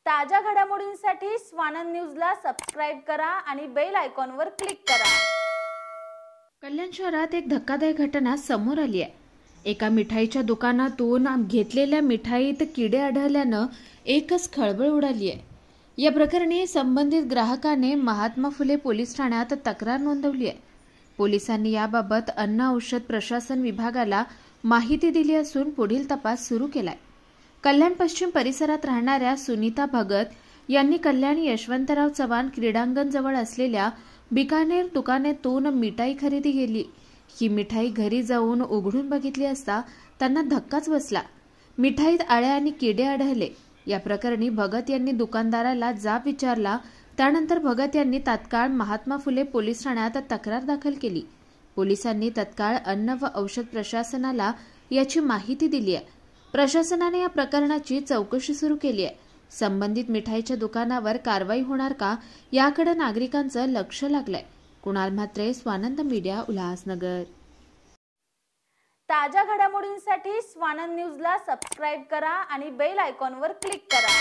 ताज्या घडामोडींसाठी स्वानंद न्यूजला सबस्क्राइब करा आणि बेल आयकॉनवर क्लिक करा। कल्याण शहरात एक धक्कादायक घटना समोर आली आहे। एका मिठाईच्या दुकानातून घेतलेल्या मिठाईत किडे आढळल्याने एकच खळबळ उडाली आहे। या प्रकरणी संबंधित ग्राहकाने महात्मा फुले पोलीस ठाण्यात तक्रार नोंदवली आहे। पोलिसांनी याबाबत अन्न औषध प्रशासन विभागाला माहिती दिली असून पुढील तपास सुरू केलाय। कल्याण पश्चिम परिसरात राहणाऱ्या सुनीता भगत यांनी कल्याण यशवंतराव चव्हाण क्रीडांगण जवळ असलेल्या बिकानेर दुकानातून मिठाई खरेदी केली। ही मिठाई घरी जाऊन उघडून बघितली असता त्यांना धक्काच बसला। मिठाईत आळ्या आणि किडे आढळले। या प्रकरणी भगत यांनी दुकानदाराला जाब विचारला। त्यानंतर भगत यांनी तात्काळ महात्मा फुले पोलीस ठाण्यात तक्रार दाखल केली। पोलिसांनी तत्काळ अन्न व औषध प्रशासनाला याची माहिती दिली आहे। प्रशासनाने या प्रकरणाची चौकशी सुरू केली आहे। संबंधित मिठाईच्या दुकानावर कारवाई होणार का याकडे नागरिकांचं लक्ष लागलंय। कुणाल म्हात्रे, स्वानंद मीडिया, उल्हासनगर। ताज्या घडामोडींसाठी स्वानंद न्यूजला सबस्क्राइब करा आणि बेल आयकॉनवर क्लिक करा।